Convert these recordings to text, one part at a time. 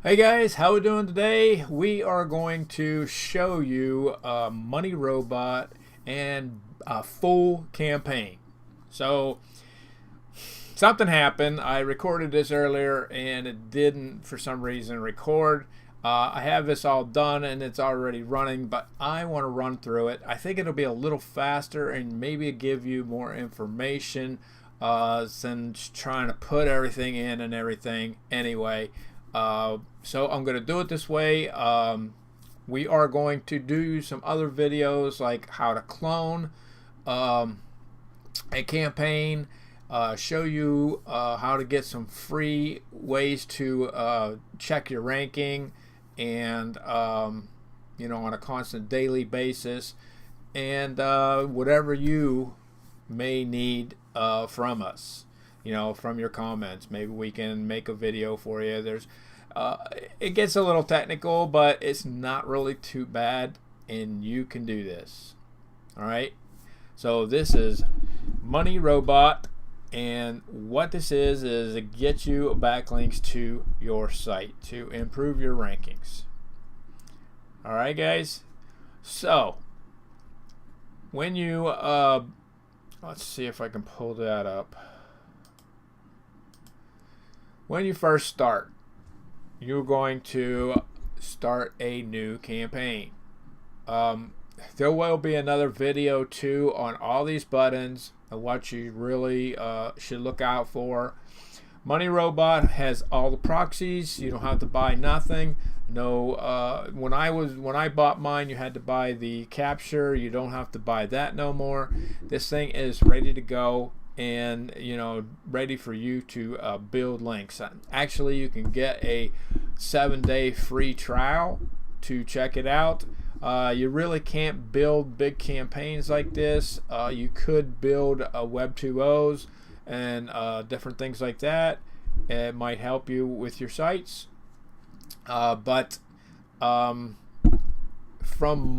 Hey guys, how we doing today? We are going to show you a Money Robot and a full campaign. So something happened. I recorded this earlier and it didn't for some reason record. I have this all done and it's already running, but I want to run through it. I think it'll be a little faster and maybe give you more information than trying to put everything in and everything anyway. So I'm going to do it this way. We are going to do some other videos like how to clone a campaign, show you how to get some free ways to check your ranking and on a constant daily basis, and whatever you may need from us, from your comments. Maybe we can make a video for you. It gets a little technical, but it's not really too bad, and you can do this. All right. So this is Money Robot, and what this is it gets you backlinks to your site to improve your rankings. All right, guys. So when you let's see if I can pull that up. When you first start, you're going to start a new campaign. There will be another video too on all these buttons and what you really should look out for. Money Robot has all the proxies. You don't have to buy nothing. No, when I bought mine, you had to buy the capture. You don't have to buy that no more. This thing is ready to go and ready for you to build links. Actually, you can get a 7-day free trial to check it out. You really can't build big campaigns like this. You could build Web 2.0s and different things like that. It might help you with your sites, but from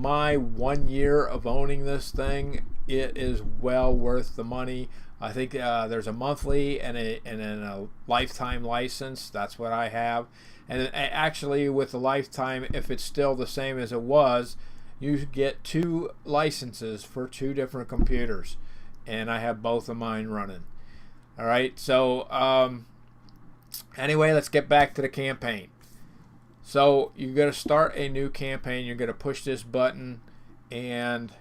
my 1 year of owning this thing, it is well worth the money. I think there's a monthly and a lifetime license. That's what I have. And actually, with the lifetime, if it's still the same as it was, you get 2 licenses for 2 different computers. And I have both of mine running. All right. So anyway, let's get back to the campaign. So you're going to start a new campaign. You're going to push this button, and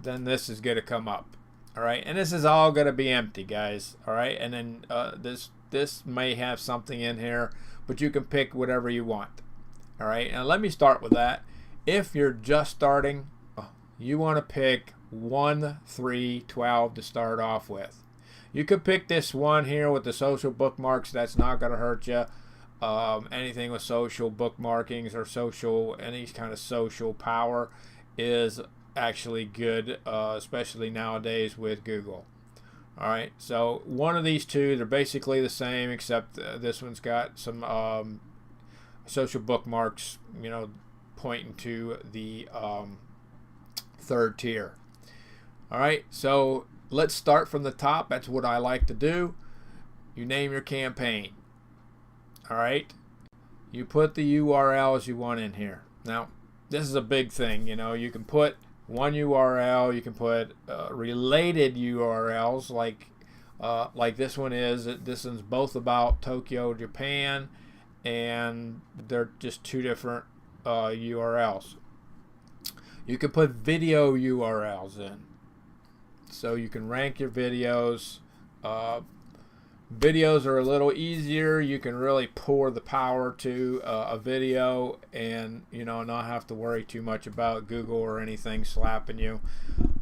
then this is going to come up. All right, and this is all going to be empty, guys. All right, and then this may have something in here, but you can pick whatever you want. All right, and let me start with that. If you're just starting, you want to pick 1, 3, 12 to start off with. You could pick this one here with the social bookmarks. That's not going to hurt you. Anything with social bookmarkings or any kind of social power is actually good, especially nowadays with Google. All right, so one of these 2, they're basically the same, except this one's got some social bookmarks, pointing to the 3rd tier. All right, so let's start from the top. That's what I like to do. You name your campaign. All right, you put the URLs you want in here. Now, this is a big thing. You can put one URL. You can put related URLs like this one is. This one's both about Tokyo, Japan, and they're just 2 different URLs. You can put video URLs in, so you can rank your videos. Videos are a little easier. You can really pour the power to a video and not have to worry too much about Google or anything slapping you.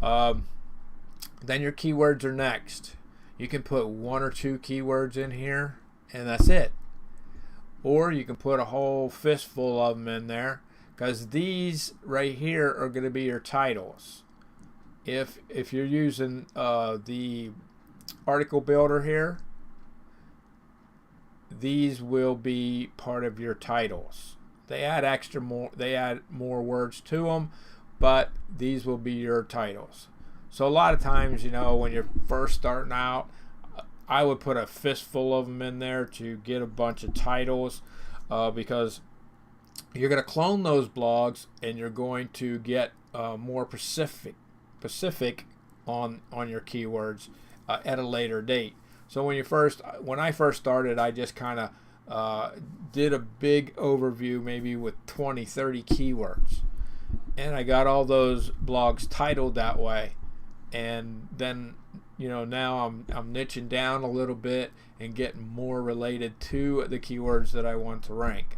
Then your keywords are next. You can put 1 or 2 keywords in here, and that's it. Or you can put a whole fistful of them in there, because these right here are going to be your titles. If you're using the article builder here, these will be part of your titles. They add more words to them, but these will be your titles. So a lot of times, when you're first starting out, I would put a fistful of them in there to get a bunch of titles, because you're going to clone those blogs and you're going to get more specific on your keywords at a later date. So when I first started, I just kind of did a big overview, maybe with 20-30 keywords, and I got all those blogs titled that way. And then, now I'm niching down a little bit and getting more related to the keywords that I want to rank.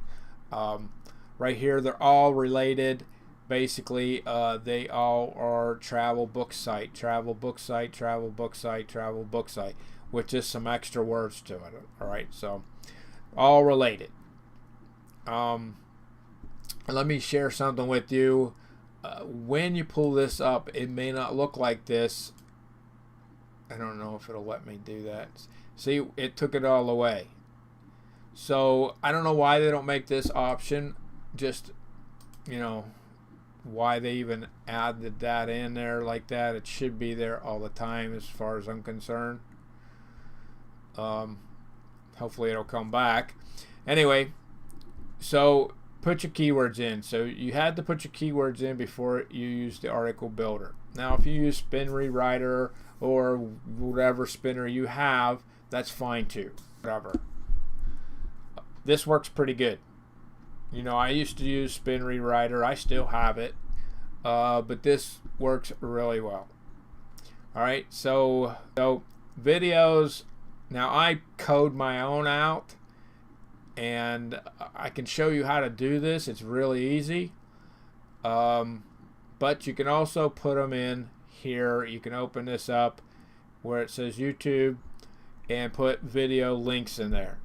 Right here, they're all related. Basically, they all are travel book site, travel book site, travel book site, travel book site, with just some extra words to it. All right, so all related. Let me share something with you. When you pull this up, it may not look like this. I don't know if it'll let me do that. See, it took it all away. So I don't know why they don't make this option. Just, why they even added that in there like that. It should be there all the time as far as I'm concerned. Hopefully it'll come back. Anyway, so put your keywords in. So you had to put your keywords in before you use the article builder. Now if you use Spin Rewriter or whatever spinner you have, that's fine too. Whatever. This works pretty good. I used to use Spin Rewriter. I still have it. But this works really well. Alright, so videos. Now I code my own out, and I can show you how to do this. It's really easy. But you can also put them in here. You can open this up where it says YouTube and put video links in there.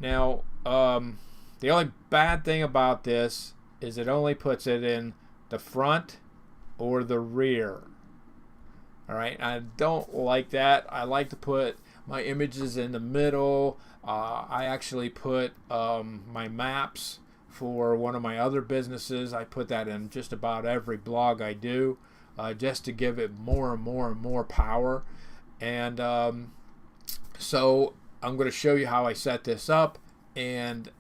Now, the only bad thing about this is it only puts it in the front or the rear. Alright, I don't like that. I like to put my images in the middle. I actually put my maps for one of my other businesses. I put that in just about every blog I do, just to give it more and more and more power. And so I'm going to show you how I set this up, and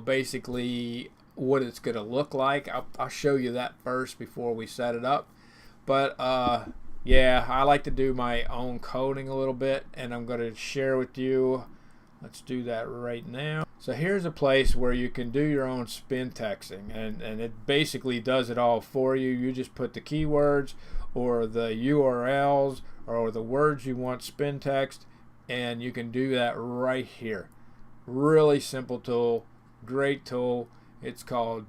basically what it's going to look like. I'll show you that first before we set it up. But yeah, I like to do my own coding a little bit, and I'm going to share with you. Let's do that right now. So here's a place where you can do your own spin texting, and it basically does it all for you. You just put the keywords or the URLs or the words you want spin text, and you can do that right here. Really simple tool, great tool. It's called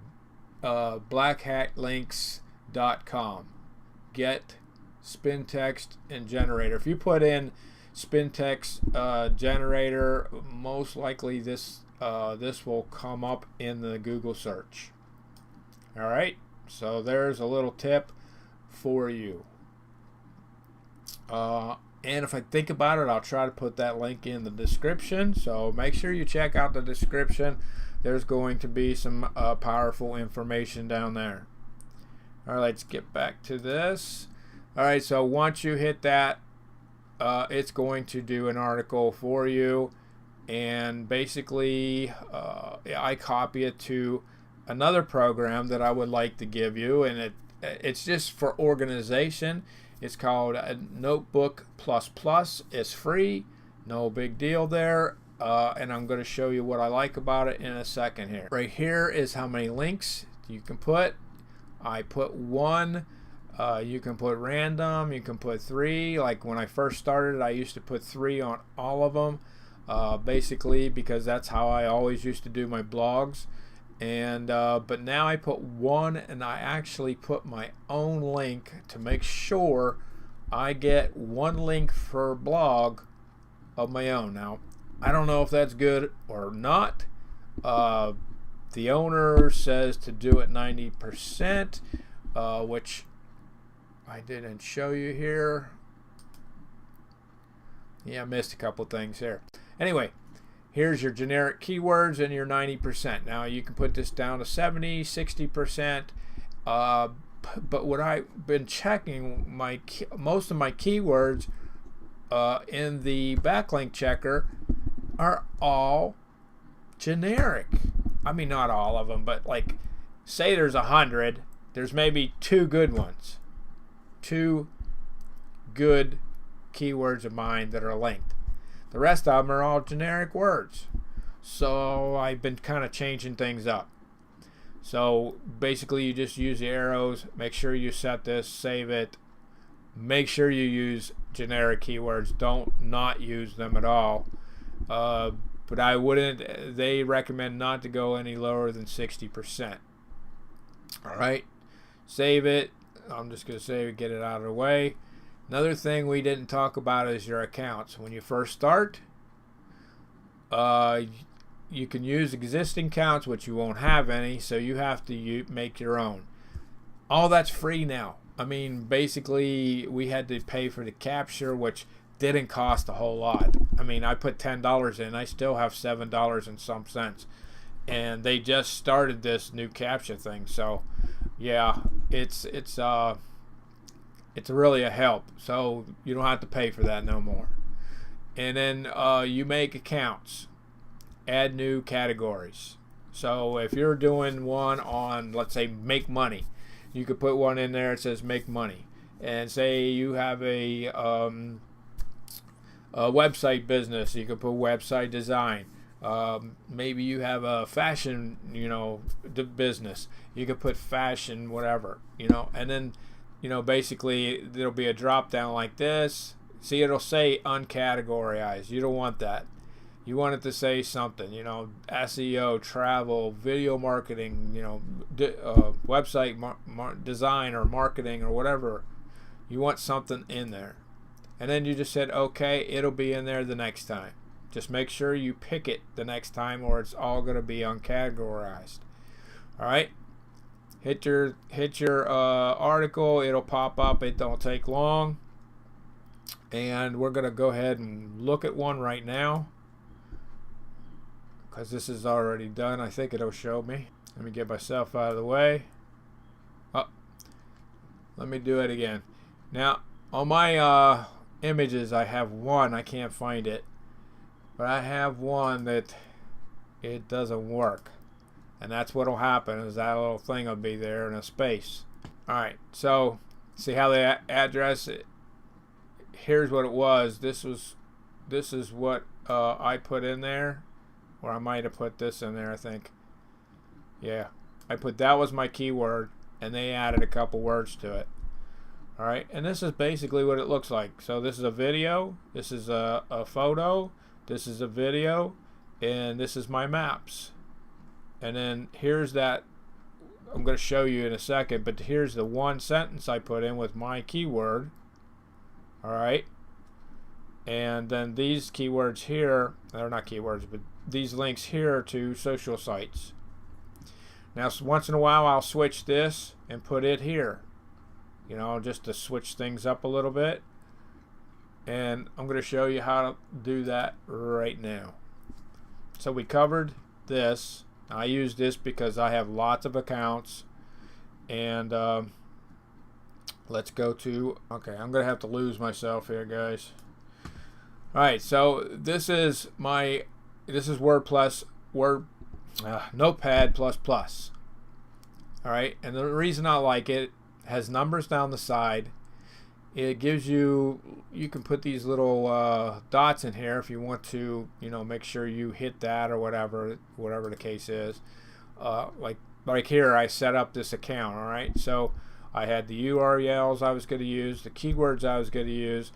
blackhatlinks.com. Get spin text and generator. If you put in spin text generator, most likely this will come up in the Google search. All right, so there's a little tip for you. And if I think about it, I'll try to put that link in the description. So make sure you check out the description. There's going to be some powerful information down there. All right, let's get back to this. All right, so once you hit that, it's going to do an article for you. And basically, I copy it to another program that I would like to give you. And it's just for organization. It's called Notebook++. It's free, no big deal there. And I'm going to show you what I like about it in a second here. Right here is how many links you can put. I put 1. You can put random. You can put 3. Like when I first started, I used to put 3 on all of them. Basically because that's how I always used to do my blogs. And but now I put 1, and I actually put my own link to make sure I get 1 link per blog of my own. Now I don't know if that's good or not. The owner says to do it 90%, which I didn't show you here. Yeah, I missed a couple things here. Anyway, here's your generic keywords and your 90%. Now you can put this down to 70, 60%. But what I've been checking, most of my keywords in the backlink checker are all generic. I mean, not all of them, but like, say there's 100, there's maybe 2 good ones. 2 good keywords of mine that are linked. The rest of them are all generic words. So I've been kind of changing things up. So basically you just use the arrows, make sure you set this, save it, make sure you use generic keywords, don't not use them at all. But I wouldn't, they recommend not to go any lower than 60%. Alright, save it. I'm just going to save it, get it out of the way. Another thing we didn't talk about is your accounts. When you first start, you can use existing accounts, which you won't have any, so you have to make your own. All that's free now. I mean, basically, we had to pay for the capture, which didn't cost a whole lot. I mean, I put $10 in, I still have $7 and some cents. And they just started this new capture thing, so yeah, it's really a help. So you don't have to pay for that no more. And then you make accounts, add new categories. So if you're doing one on, let's say, make money, you could put one in there that says make money. And say you have a website business, you could put website design. Maybe you have a fashion, business, you could put fashion, whatever, and then, basically there'll be a drop down like this. See, it'll say uncategorized. You don't want that. You want it to say something, SEO, travel, video marketing, website design or marketing or whatever. You want something in there. And then you just said, okay, it'll be in there the next time. Just make sure you pick it the next time or it's all going to be uncategorized. All right. Hit your article. It'll pop up. It don't take long. And we're going to go ahead and look at one right now, because this is already done. I think it'll show me. Let me get myself out of the way. Oh, let me do it again. Now, on my images, I have one. I can't find it. But I have one that it doesn't work. And that's what will happen, is that little thing will be there in a space. Alright, so see how they address it? Here's what it was. This is what I put in there. Or I might have put this in there, I think. Yeah. That was my keyword, and they added a couple words to it. Alright, and this is basically what it looks like. So this is a video, this is a photo, this is a video, and this is my maps. And then here's that, I'm going to show you in a second, but here's the one sentence I put in with my keyword. Alright, and then these keywords here, they're not keywords, but these links here to social sites. Now once in a while I'll switch this and put it here, just to switch things up a little bit. And I'm going to show you how to do that right now. So we covered this. I use this because I have lots of accounts. And let's go to, okay, I'm going to have to lose myself here, guys. Alright, so this is WordPress, Notepad++. Alright, and the reason I like it, has numbers down the side. It gives you can put these little dots in here if you want to, make sure you hit that or whatever the case is. Like here, I set up this account. All right, so I had the URLs I was going to use, the keywords I was going to use.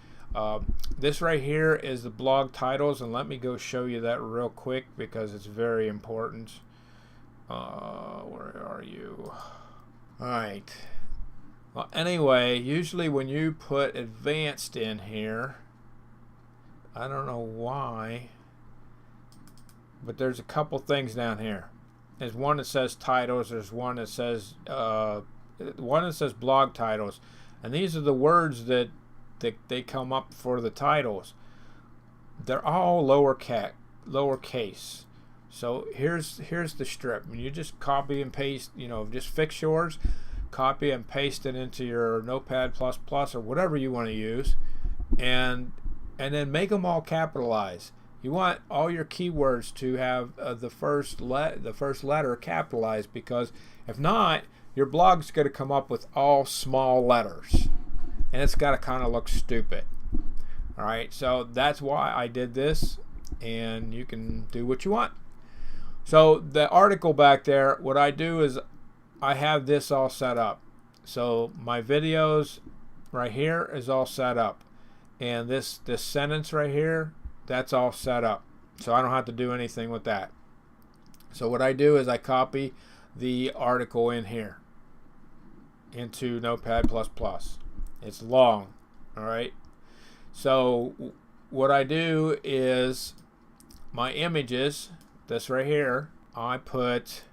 This right here is the blog titles, and let me go show you that real quick because it's very important. Where are you? All right. Well, anyway, usually when you put advanced in here, I don't know why, but there's a couple things down here. There's one that says titles. There's one that says blog titles, and these are the words that they come up for the titles. They're all lowercase. So here's the strip. And you just copy and paste. Just fix yours. Copy and paste it into your Notepad++ or whatever you want to use, and and then make them all capitalized. You want all your keywords to have the first letter capitalized, because if not, your blog's going to come up with all small letters, and it's got to kind of look stupid. All right, so that's why I did this, and you can do what you want. So the article back there, what I do is I have this all set up. So my videos right here is all set up, and this sentence right here, that's all set up, so I don't have to do anything with that. So what I do is I copy the article in here into Notepad++. It's long, all right? So what I do is my images, this right here, I put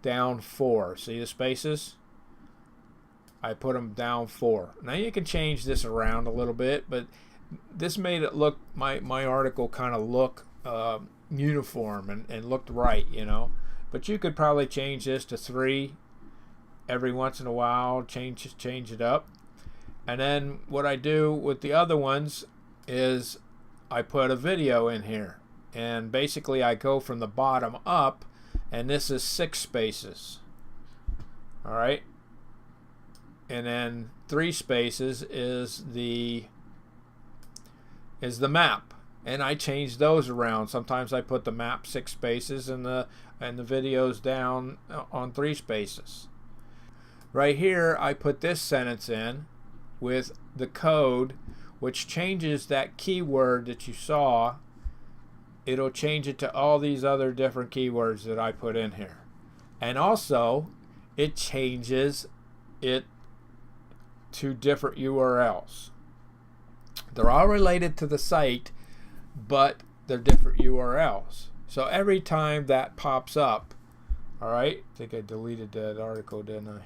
down 4. See the spaces? I put them down 4. Now you can change this around a little bit, but this made it look, my article kind of look uniform and looked right, you know. But you could probably change this to 3 every once in a while, change it up. And then what I do with the other ones is I put a video in here, and basically I go from the bottom up, and this is 6 spaces. All right, and then 3 spaces is the map, and I change those around. Sometimes I put the map 6 spaces and the videos down on 3 spaces. Right here I put this sentence in with the code, which changes that keyword that you saw. It'll change it to all these other different keywords that I put in here, and also it changes it to different URLs. They're all related to the site, but they're different URLs. So every time that pops up, all right, I think I deleted that article, didn't I?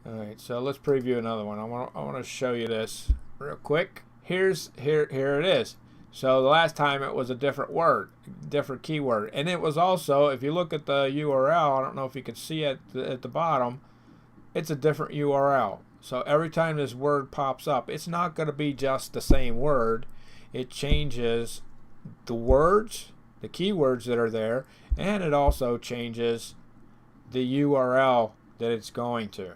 All right, so let's preview another one. I want to show you this real quick. Here it is. So the last time it was a different word, different keyword, and it was also, if you look at the URL, I don't know if you can see it at the bottom, it's a different URL. So every time this word pops up, it's not going to be just the same word. It changes the words, the keywords that are there, and it also changes the URL that it's going to.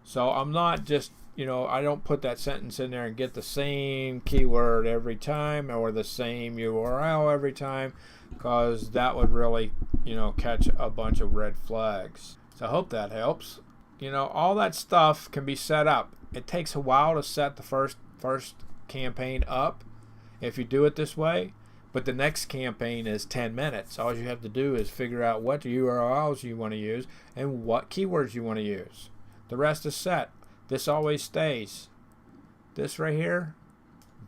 So I'm not just, you know, I don't put that sentence in there and get the same keyword every time or the same URL every time, because that would really, you know, catch a bunch of red flags. So I hope that helps. You know, all that stuff can be set up. It takes a while to set the first campaign up if you do it this way, but the next campaign is 10 minutes. All you have to do is figure out what URLs you want to use and what keywords you want to use. The rest is set. This always stays. This right here,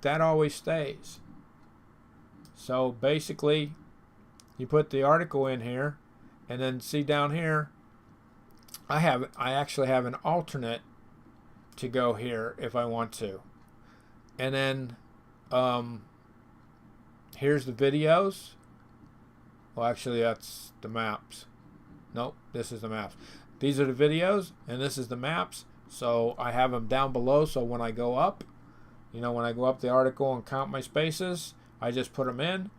that always stays. So basically, you put the article in here, and then see down here, I actually have an alternate to go here if I want to. And then here's the videos. Well, actually that's the maps. Nope, this is the maps. These are the videos, and this is the maps. So I have them down below, so when I go up, you know, when I go up the article and count my spaces, I just put them in,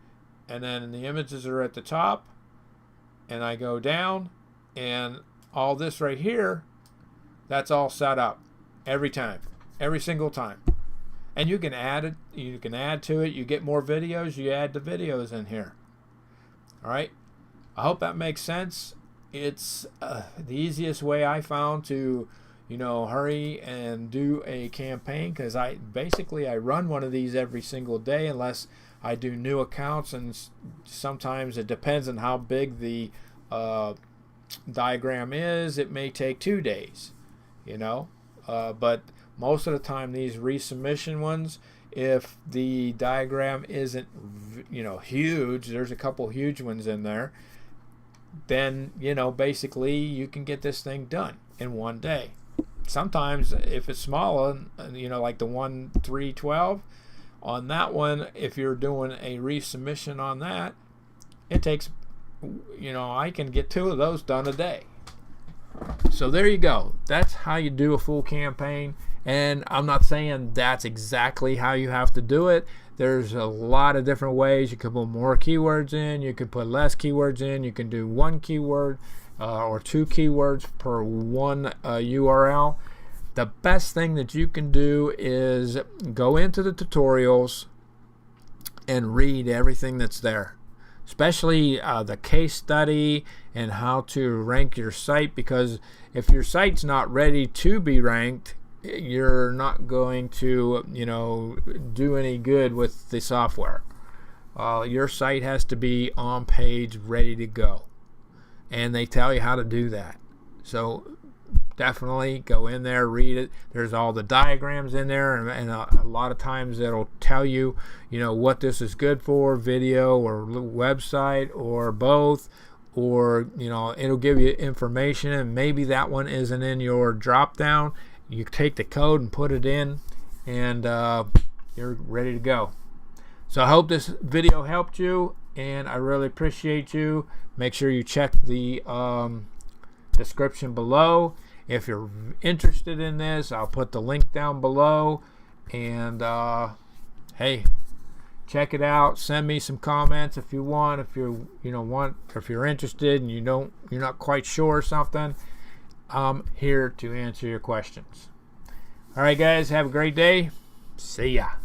and then the images are at the top, and I go down, and all this right here, that's all set up every time, every single time. And you can add it, you can add to it. You get more videos, you add the videos in here. All right, I hope that makes sense. It's the easiest way I found to, you know, hurry and do a campaign, because I run one of these every single day unless I do new accounts, and sometimes it depends on how big the diagram is. It may take 2 days, you know, but most of the time these resubmission ones, if the diagram isn't, you know, huge, there's a couple huge ones in there, then, you know, basically you can get this thing done in 1 day. Sometimes if it's smaller, you know, like the 1-3-12 on that one, if you're doing a resubmission on that, it takes, you know, I can get 2 of those done a day. So there you go. That's how you do a full campaign. And I'm not saying that's exactly how you have to do it. There's a lot of different ways. You could put more keywords in, you could put less keywords in, you can do one keyword or two keywords per one URL. The best thing that you can do is go into the tutorials and read everything that's there, especially the case study and how to rank your site, because if your site's not ready to be ranked, you're not going to, do any good with the software. Your site has to be on page, ready to go, and they tell you how to do that. So definitely go in there, read it. There's all the diagrams in there, and a lot of times it'll tell you, what this is good for, video or website or both, or it'll give you information, and maybe that one isn't in your drop down. You take the code and put it in, and you're ready to go. So I hope this video helped you, and I really appreciate you. Make sure you check the description below. If you're interested in this, I'll put the link down below, and hey, check it out. Send me some comments if you want. If you if you're interested and you're not quite sure or something, I'm here to answer your questions. All right, guys, have a great day. See ya.